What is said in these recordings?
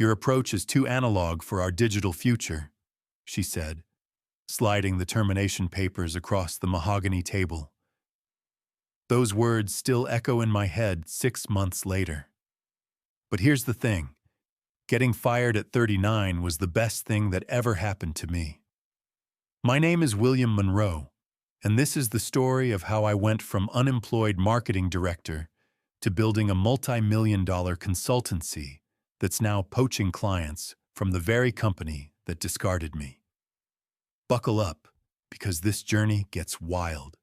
Your approach is too analog for our digital future, she said, sliding the termination papers across the mahogany table. Those words still echo in my head 6 months later. But here's the thing. Getting fired at 39 was the best thing that ever happened to me. My name is William Monroe, and this is the story of how I went from unemployed marketing director to building a multi-million-dollar consultancy that's now poaching clients from the very company that discarded me. Buckle up, because this journey gets wild.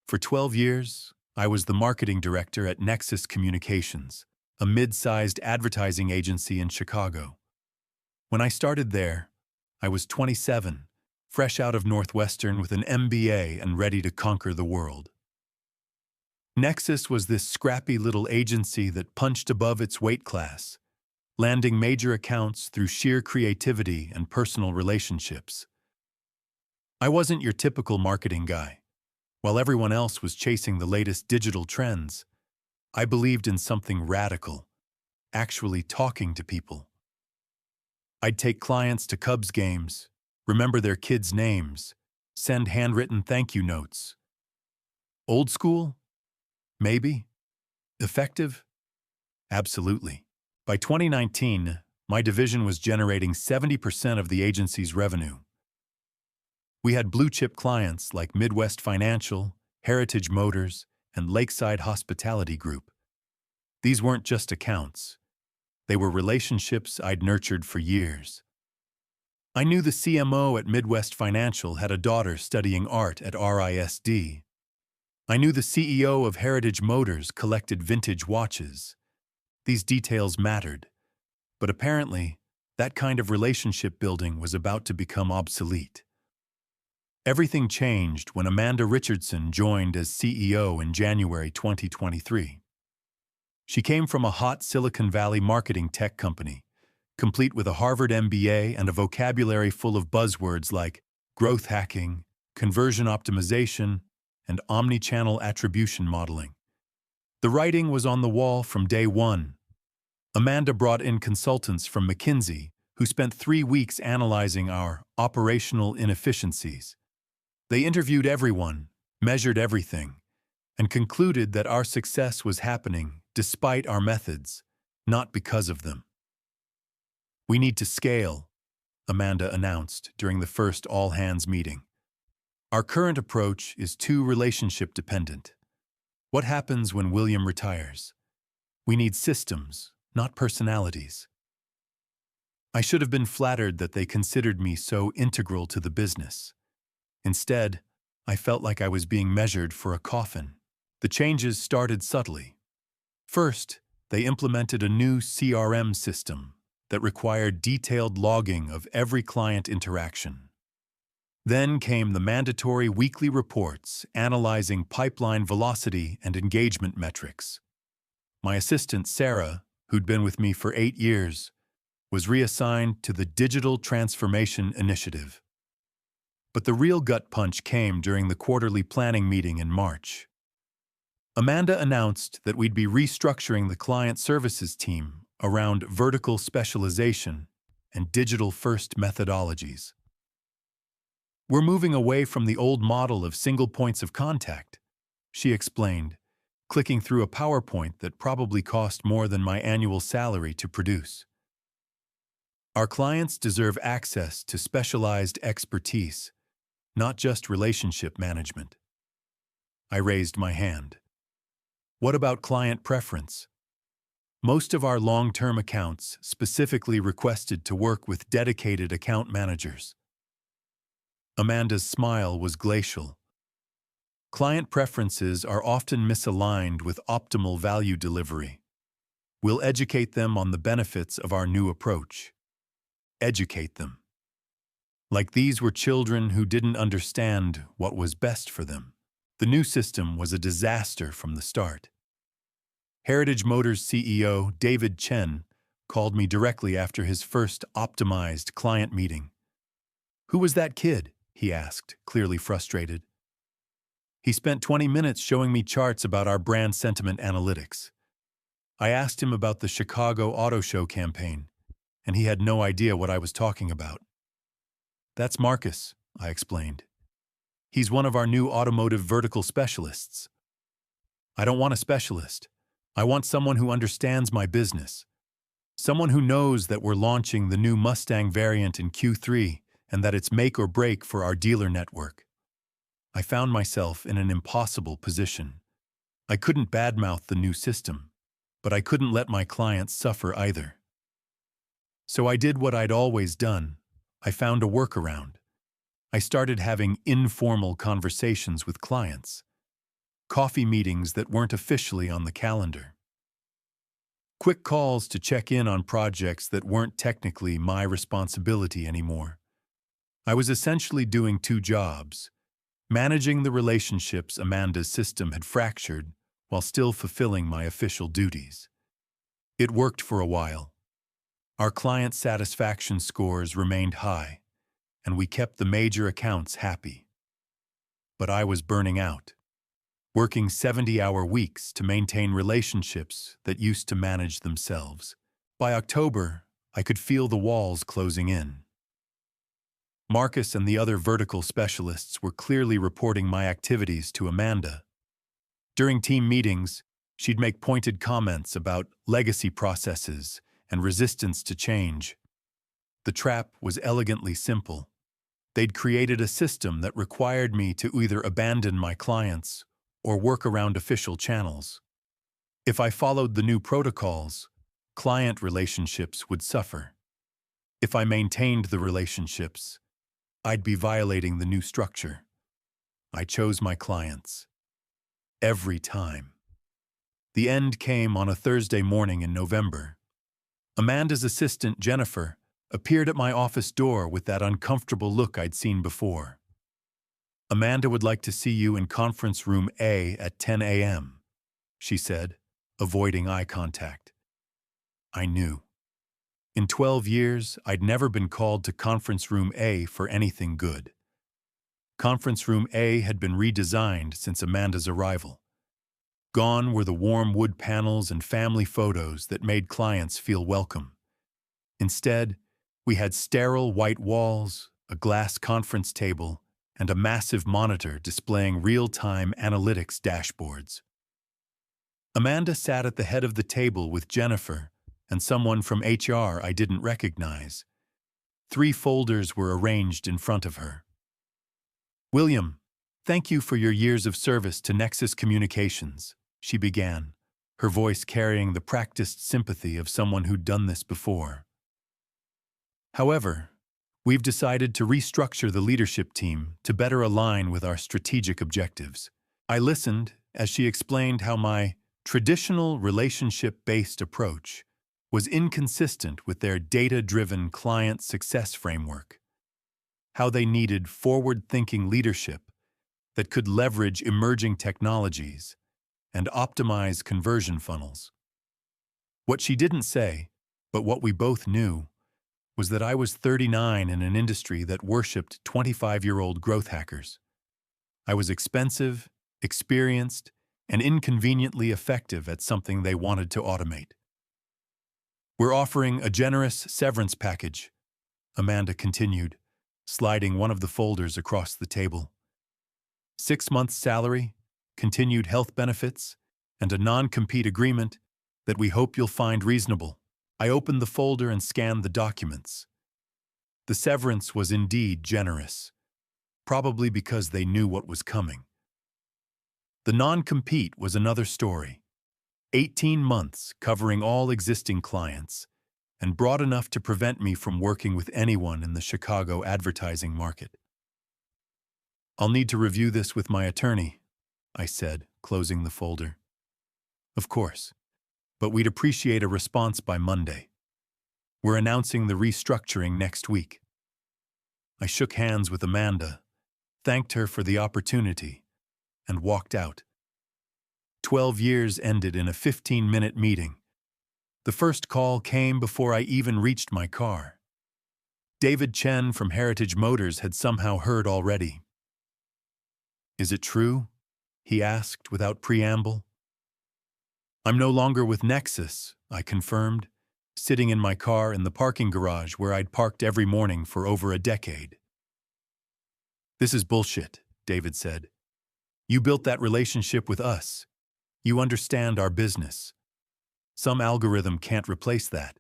For 12 years, I was the marketing director at Nexus Communications, a mid-sized advertising agency in Chicago. When I started there, I was 27, fresh out of Northwestern with an MBA and ready to conquer the world. Nexus was this scrappy little agency that punched above its weight class, landing major accounts through sheer creativity and personal relationships. I wasn't your typical marketing guy. While everyone else was chasing the latest digital trends, I believed in something radical, actually talking to people. I'd take clients to Cubs games, remember their kids' names, send handwritten thank you notes. Old school? Maybe. Effective? Absolutely. By 2019, my division was generating 70% of the agency's revenue. We had blue-chip clients like Midwest Financial, Heritage Motors, and Lakeside Hospitality Group. These weren't just accounts. They were relationships I'd nurtured for years. I knew the CMO at Midwest Financial had a daughter studying art at RISD. I knew the CEO of Heritage Motors collected vintage watches. These details mattered, but apparently, that kind of relationship building was about to become obsolete. Everything changed when Amanda Richardson joined as CEO in January 2023. She came from a hot Silicon Valley marketing tech company, complete with a Harvard MBA and a vocabulary full of buzzwords like growth hacking, conversion optimization, and omnichannel attribution modeling. The writing was on the wall from day one. Amanda brought in consultants from McKinsey who spent 3 weeks analyzing our operational inefficiencies. They interviewed everyone, measured everything, and concluded that our success was happening despite our methods, not because of them. We need to scale, Amanda announced during the first all-hands meeting. Our current approach is too relationship-dependent. What happens when William retires? We need systems, not personalities. I should have been flattered that they considered me so integral to the business. Instead, I felt like I was being measured for a coffin. The changes started subtly. First, they implemented a new CRM system that required detailed logging of every client interaction. Then came the mandatory weekly reports analyzing pipeline velocity and engagement metrics. My assistant, Sarah, who'd been with me for 8 years, was reassigned to the Digital Transformation Initiative. But the real gut punch came during the quarterly planning meeting in March. Amanda announced that we'd be restructuring the client services team around vertical specialization and digital-first methodologies. We're moving away from the old model of single points of contact, she explained, clicking through a PowerPoint that probably cost more than my annual salary to produce. Our clients deserve access to specialized expertise, not just relationship management. I raised my hand. What about client preference? Most of our long-term accounts specifically requested to work with dedicated account managers. Amanda's smile was glacial. Client preferences are often misaligned with optimal value delivery. We'll educate them on the benefits of our new approach. Educate them. Like these were children who didn't understand what was best for them. The new system was a disaster from the start. Heritage Motors CEO David Chen called me directly after his first optimized client meeting. "Who was that kid?" he asked, clearly frustrated. He spent 20 minutes showing me charts about our brand sentiment analytics. I asked him about the Chicago Auto Show campaign, and he had no idea what I was talking about. "That's Marcus," I explained. "He's one of our new automotive vertical specialists." "I don't want a specialist. I want someone who understands my business. Someone who knows that we're launching the new Mustang variant in Q3 and that it's make or break for our dealer network." I found myself in an impossible position. I couldn't badmouth the new system, but I couldn't let my clients suffer either. So I did what I'd always done. I found a workaround. I started having informal conversations with clients, coffee meetings that weren't officially on the calendar, quick calls to check in on projects that weren't technically my responsibility anymore. I was essentially doing two jobs: managing the relationships Amanda's system had fractured while still fulfilling my official duties. It worked for a while. Our client satisfaction scores remained high, and we kept the major accounts happy. But I was burning out, working 70-hour weeks to maintain relationships that used to manage themselves. By October, I could feel the walls closing in. Marcus and the other vertical specialists were clearly reporting my activities to Amanda. During team meetings, she'd make pointed comments about legacy processes and resistance to change. The trap was elegantly simple. They'd created a system that required me to either abandon my clients or work around official channels. If I followed the new protocols, client relationships would suffer. If I maintained the relationships, I'd be violating the new structure. I chose my clients. Every time. The end came on a Thursday morning in November. Amanda's assistant, Jennifer, appeared at my office door with that uncomfortable look I'd seen before. "Amanda would like to see you in conference room A at 10 a.m., she said, avoiding eye contact. I knew. In 12 years, I'd never been called to conference room A for anything good. Conference room A had been redesigned since Amanda's arrival. Gone were the warm wood panels and family photos that made clients feel welcome. Instead, we had sterile white walls, a glass conference table, and a massive monitor displaying real-time analytics dashboards. Amanda sat at the head of the table with Jennifer and someone from HR I didn't recognize. 3 folders were arranged in front of her. "William, thank you for your years of service to Nexus Communications," she began, her voice carrying the practiced sympathy of someone who'd done this before. "However, we've decided to restructure the leadership team to better align with our strategic objectives." I listened as she explained how my traditional relationship-based approach was inconsistent with their data-driven client success framework, how they needed forward-thinking leadership that could leverage emerging technologies and optimize conversion funnels. What she didn't say, but what we both knew, was that I was 39 in an industry that worshipped 25-year-old growth hackers. I was expensive, experienced, and inconveniently effective at something they wanted to automate. "We're offering a generous severance package," Amanda continued, sliding one of the folders across the table. 6 months' salary, continued health benefits, and a non-compete agreement that we hope you'll find reasonable. I opened the folder and scanned the documents. The severance was indeed generous, probably because they knew what was coming. The non-compete was another story. 18 months covering all existing clients, and broad enough to prevent me from working with anyone in the Chicago advertising market. "I'll need to review this with my attorney," I said, closing the folder. "Of course, but we'd appreciate a response by Monday. We're announcing the restructuring next week." I shook hands with Amanda, thanked her for the opportunity, and walked out. 12 years ended in a 15-minute meeting. The first call came before I even reached my car. David Chen from Heritage Motors had somehow heard already. "Is it true?" he asked without preamble. "I'm no longer with Nexus," I confirmed, sitting in my car in the parking garage where I'd parked every morning for over a decade. "This is bullshit," David said. "You built that relationship with us. You understand our business. Some algorithm can't replace that."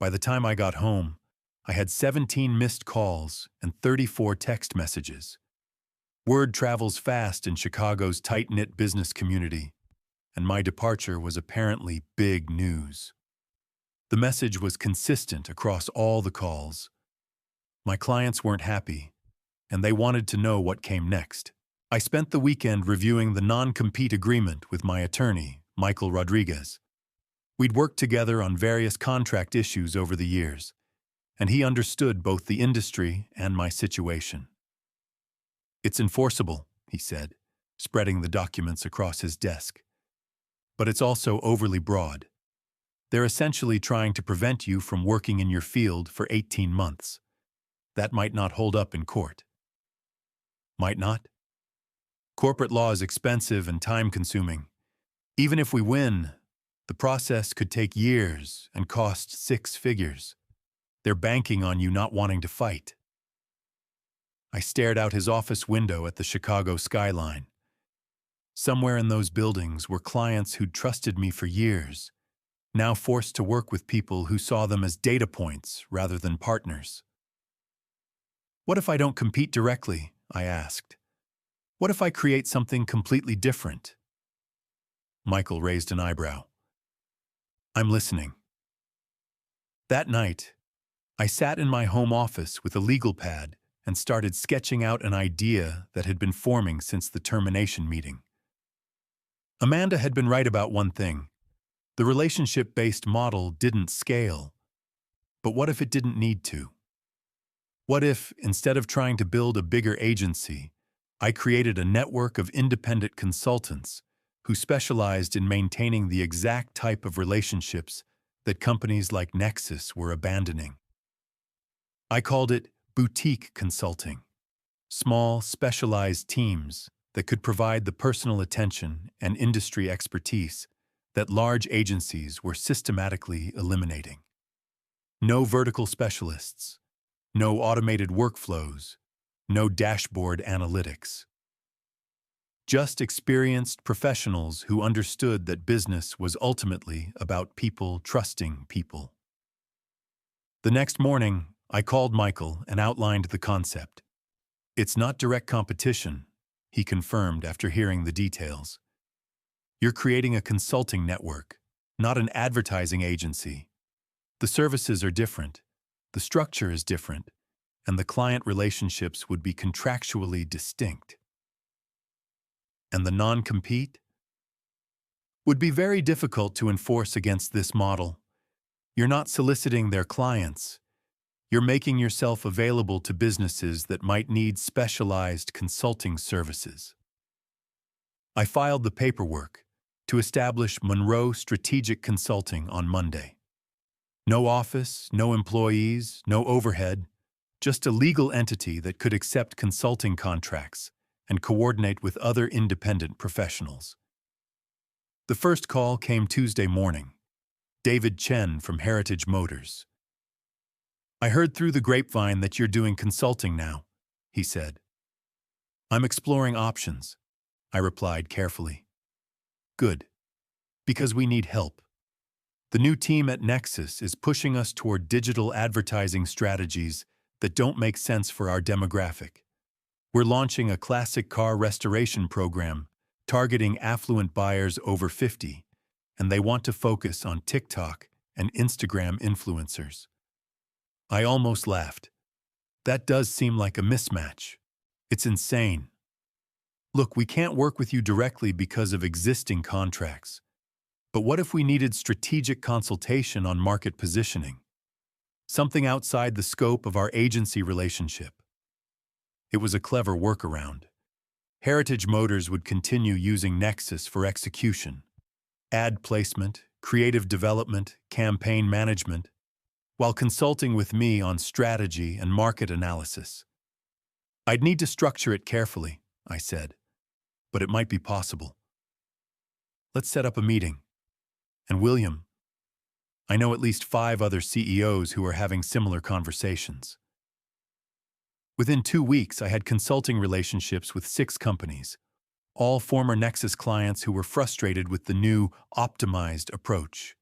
By the time I got home, I had 17 missed calls and 34 text messages. Word travels fast in Chicago's tight-knit business community, and my departure was apparently big news. The message was consistent across all the calls. My clients weren't happy, and they wanted to know what came next. I spent the weekend reviewing the non-compete agreement with my attorney, Michael Rodriguez. We'd worked together on various contract issues over the years, and he understood both the industry and my situation. "It's enforceable," he said, spreading the documents across his desk. "But it's also overly broad. They're essentially trying to prevent you from working in your field for 18 months. That might not hold up in court." "Might not?" "Corporate law is expensive and time-consuming. Even if we win, the process could take years and cost 6 figures. They're banking on you not wanting to fight." I stared out his office window at the Chicago skyline. Somewhere in those buildings were clients who'd trusted me for years, now forced to work with people who saw them as data points rather than partners. "What if I don't compete directly?" I asked. "What if I create something completely different?" Michael raised an eyebrow. "I'm listening." That night, I sat in my home office with a legal pad and started sketching out an idea that had been forming since the termination meeting. Amanda had been right about one thing. The relationship-based model didn't scale. But what if it didn't need to? What if, instead of trying to build a bigger agency, I created a network of independent consultants who specialized in maintaining the exact type of relationships that companies like Nexus were abandoning? I called it boutique consulting, small, specialized teams that could provide the personal attention and industry expertise that large agencies were systematically eliminating. No vertical specialists, no automated workflows, no dashboard analytics. Just experienced professionals who understood that business was ultimately about people trusting people. The next morning, I called Michael and outlined the concept. "It's not direct competition," he confirmed after hearing the details. "You're creating a consulting network, not an advertising agency. The services are different, the structure is different, and the client relationships would be contractually distinct. And the non-compete? Would be very difficult to enforce against this model. You're not soliciting their clients. You're making yourself available to businesses that might need specialized consulting services." I filed the paperwork to establish Monroe Strategic Consulting on Monday. No office, no employees, no overhead, just a legal entity that could accept consulting contracts and coordinate with other independent professionals. The first call came Tuesday morning. David Chen from Heritage Motors. "I heard through the grapevine that you're doing consulting now," he said. "I'm exploring options," I replied carefully. "Good. Because we need help. The new team at Nexus is pushing us toward digital advertising strategies that don't make sense for our demographic. We're launching a classic car restoration program targeting affluent buyers over 50, and they want to focus on TikTok and Instagram influencers." I almost laughed. That does seem like a mismatch. It's insane. "Look, we can't work with you directly because of existing contracts. But what if we needed strategic consultation on market positioning? Something outside the scope of our agency relationship?" It was a clever workaround. Heritage Motors would continue using Nexus for execution, ad placement, creative development, campaign management, while consulting with me on strategy and market analysis. "I'd need to structure it carefully," I said, "but it might be possible. Let's set up a meeting. And William, I know at least 5 other CEOs who are having similar conversations. Within 2 weeks, I had consulting relationships with 6 companies, all former Nexus clients who were frustrated with the new, optimized approach.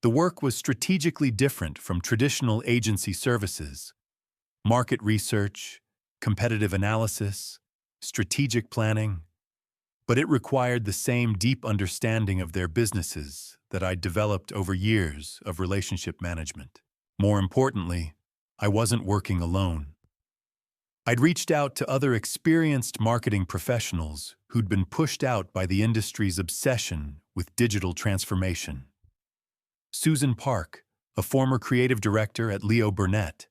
The work was strategically different from traditional agency services: market research, competitive analysis, strategic planning, but it required the same deep understanding of their businesses that I'd developed over years of relationship management. More importantly, I wasn't working alone. I'd reached out to other experienced marketing professionals who'd been pushed out by the industry's obsession with digital transformation. Susan Park, a former creative director at Leo Burnett.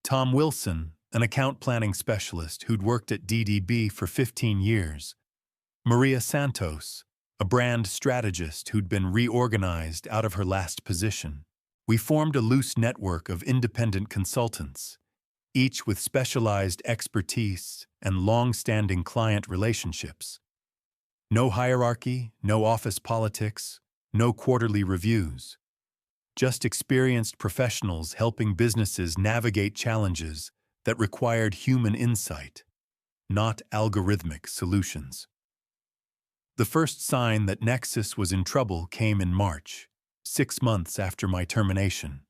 Tom Wilson, an account planning specialist who'd worked at DDB for 15 years. Maria Santos, a brand strategist who'd been reorganized out of her last position. We formed a loose network of independent consultants, each with specialized expertise and long-standing client relationships. No hierarchy, no office politics, no quarterly reviews. Just experienced professionals helping businesses navigate challenges that required human insight, not algorithmic solutions. The first sign that Nexus was in trouble came in March, 6 months after my termination.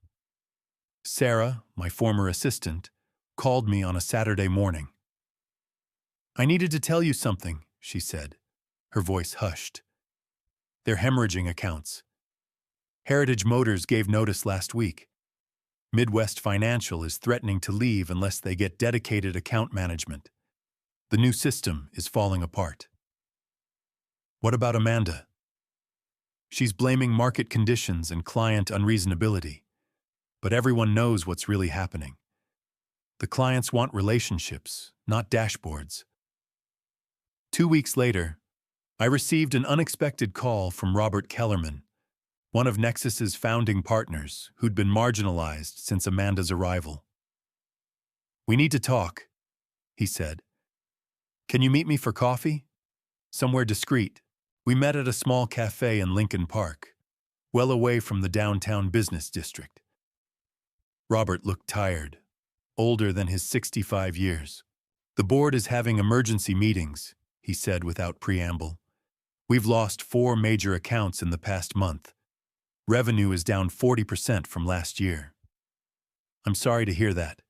Sarah, my former assistant, called me on a Saturday morning. "I needed to tell you something," she said, her voice hushed. "They're hemorrhaging accounts. Heritage Motors gave notice last week. Midwest Financial is threatening to leave unless they get dedicated account management. The new system is falling apart." "What about Amanda?" "She's blaming market conditions and client unreasonability. But everyone knows what's really happening. The clients want relationships, not dashboards." 2 weeks later, I received an unexpected call from Robert Kellerman, one of Nexus's founding partners who'd been marginalized since Amanda's arrival. "We need to talk," he said. "Can you meet me for coffee? Somewhere discreet." We met at a small cafe in Lincoln Park, well away from the downtown business district. Robert looked tired, older than his 65 years. "The board is having emergency meetings," he said without preamble. "We've lost 4 major accounts in the past month. Revenue is down 40% from last year." "I'm sorry to hear that."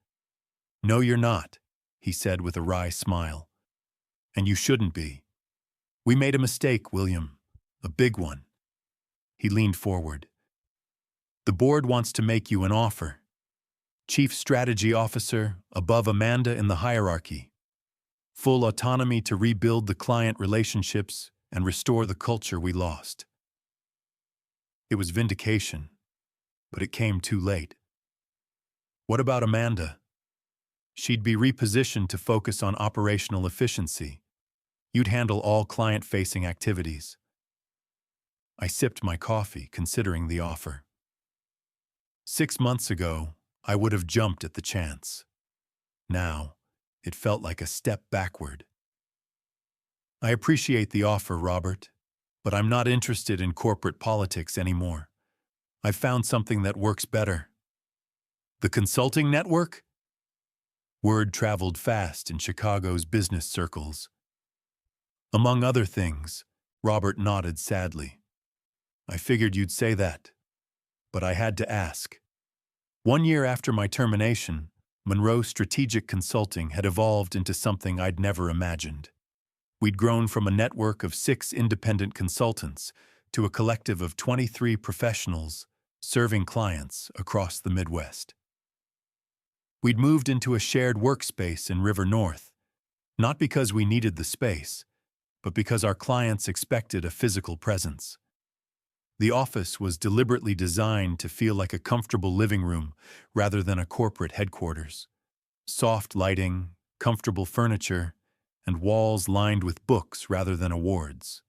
"No, you're not," he said with a wry smile. "And you shouldn't be. We made a mistake, William. A big one." He leaned forward. "The board wants to make you an offer. Chief Strategy Officer, above Amanda in the hierarchy. Full autonomy to rebuild the client relationships and restore the culture we lost." It was vindication, but it came too late. What about Amanda? She'd be repositioned to focus on operational efficiency. You'd handle all client-facing activities. I sipped my coffee, considering the offer. 6 months ago, I would have jumped at the chance. Now, it felt like a step backward. "I appreciate the offer, Robert, but I'm not interested in corporate politics anymore. I've found something that works better." "The consulting network?" Word traveled fast in Chicago's business circles. "Among other things," Robert nodded sadly. "I figured you'd say that, but I had to ask." 1 year after my termination, Monroe Strategic Consulting had evolved into something I'd never imagined. We'd grown from a network of 6 independent consultants to a collective of 23 professionals serving clients across the Midwest. We'd moved into a shared workspace in River North, not because we needed the space, but because our clients expected a physical presence. The office was deliberately designed to feel like a comfortable living room rather than a corporate headquarters. Soft lighting, comfortable furniture, and walls lined with books rather than awards.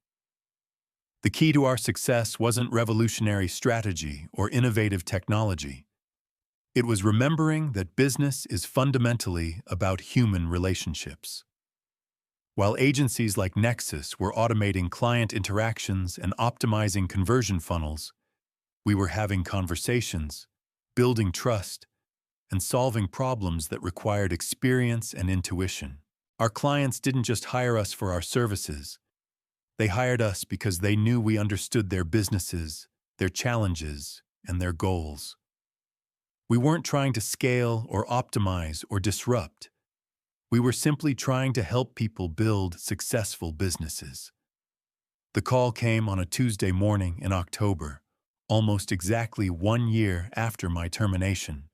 The key to our success wasn't revolutionary strategy or innovative technology. It was remembering that business is fundamentally about human relationships. While agencies like Nexus were automating client interactions and optimizing conversion funnels, We were having conversations, building trust, and solving problems that required experience and intuition. Our clients didn't just hire us for our services. They hired us because they knew we understood their businesses, their challenges, and their goals. We weren't trying to scale or optimize or disrupt. We were simply trying to help people build successful businesses. The call came on a Tuesday morning in October, almost exactly 1 year after my termination.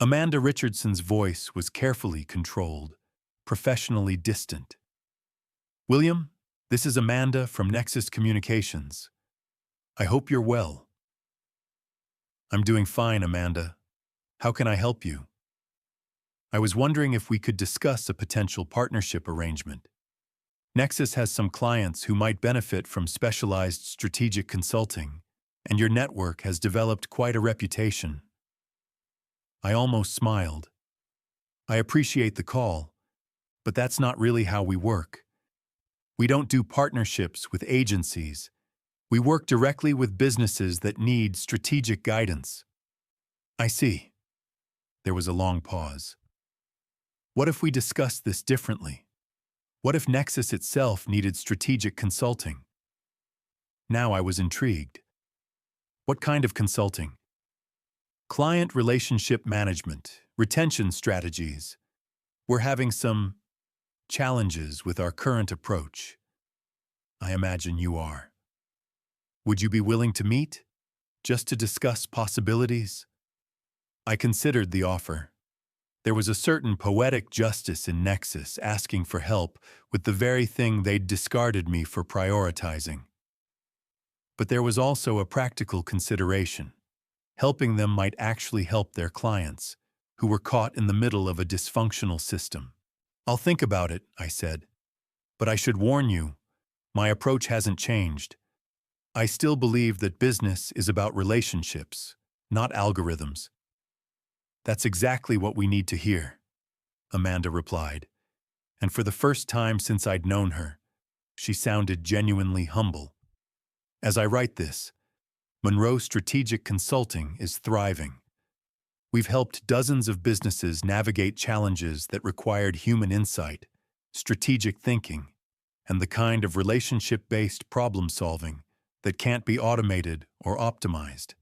Amanda Richardson's voice was carefully controlled, professionally distant. "William, this is Amanda from Nexus Communications. I hope you're well." "I'm doing fine, Amanda. How can I help you?" "I was wondering if we could discuss a potential partnership arrangement. Nexus has some clients who might benefit from specialized strategic consulting, and your network has developed quite a reputation." I almost smiled. "I appreciate the call, but that's not really how we work. We don't do partnerships with agencies. We work directly with businesses that need strategic guidance." "I see." There was a long pause. "What if we discussed this differently? What if Nexus itself needed strategic consulting?" Now I was intrigued. "What kind of consulting?" "Client relationship management, retention strategies. We're having some challenges with our current approach." "I imagine you are. Would you be willing to meet, just to discuss possibilities?" I considered the offer. There was a certain poetic justice in Nexus asking for help with the very thing they'd discarded me for prioritizing. But there was also a practical consideration. Helping them might actually help their clients, who were caught in the middle of a dysfunctional system. "I'll think about it," I said. "But I should warn you, my approach hasn't changed. I still believe that business is about relationships, not algorithms." "That's exactly what we need to hear," Amanda replied. And for the first time since I'd known her, she sounded genuinely humble. As I write this, Monroe Strategic Consulting is thriving. We've helped dozens of businesses navigate challenges that required human insight, strategic thinking, and the kind of relationship-based problem-solving that can't be automated or optimized.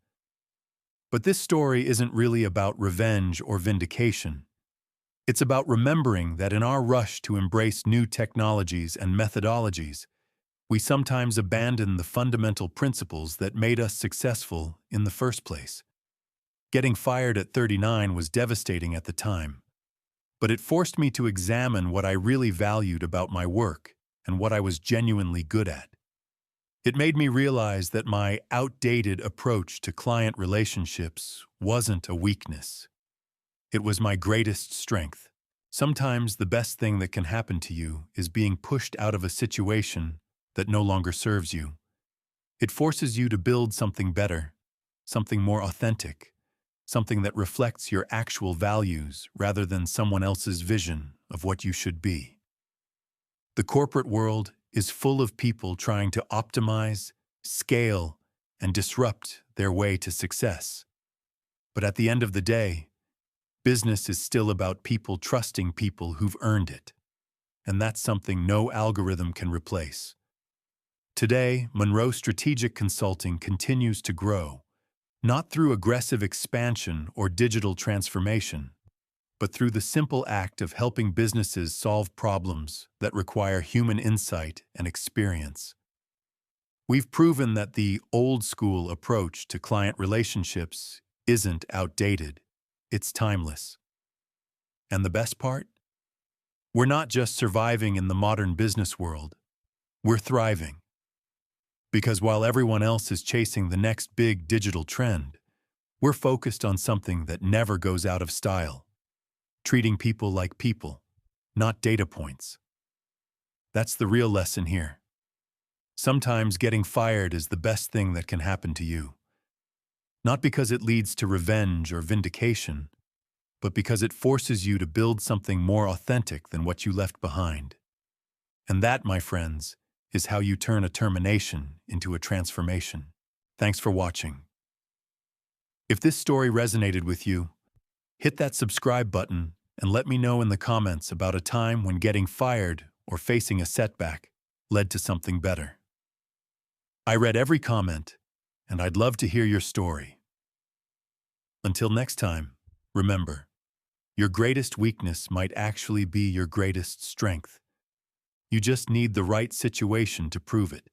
But this story isn't really about revenge or vindication. It's about remembering that in our rush to embrace new technologies and methodologies, we sometimes abandon the fundamental principles that made us successful in the first place. Getting fired at 39 was devastating at the time, but it forced me to examine what I really valued about my work and what I was genuinely good at. It made me realize that my outdated approach to client relationships wasn't a weakness. It was my greatest strength. Sometimes the best thing that can happen to you is being pushed out of a situation that no longer serves you. It forces you to build something better, something more authentic, something that reflects your actual values rather than someone else's vision of what you should be. The corporate world is full of people trying to optimize, scale, and disrupt their way to success. But at the end of the day, business is still about people trusting people who've earned it. And that's something no algorithm can replace. Today, Monroe Strategic Consulting continues to grow, not through aggressive expansion or digital transformation, but through the simple act of helping businesses solve problems that require human insight and experience. We've proven that the old-school approach to client relationships isn't outdated, it's timeless. And the best part? We're not just surviving in the modern business world, we're thriving. Because while everyone else is chasing the next big digital trend, we're focused on something that never goes out of style. Treating people like people, not data points. That's the real lesson here. Sometimes getting fired is the best thing that can happen to you. Not because it leads to revenge or vindication, but because it forces you to build something more authentic than what you left behind. And that, my friends, is how you turn a termination into a transformation. Thanks for watching. If this story resonated with you, hit that subscribe button and let me know in the comments about a time when getting fired or facing a setback led to something better. I read every comment, and I'd love to hear your story. Until next time, remember, your greatest weakness might actually be your greatest strength. You just need the right situation to prove it.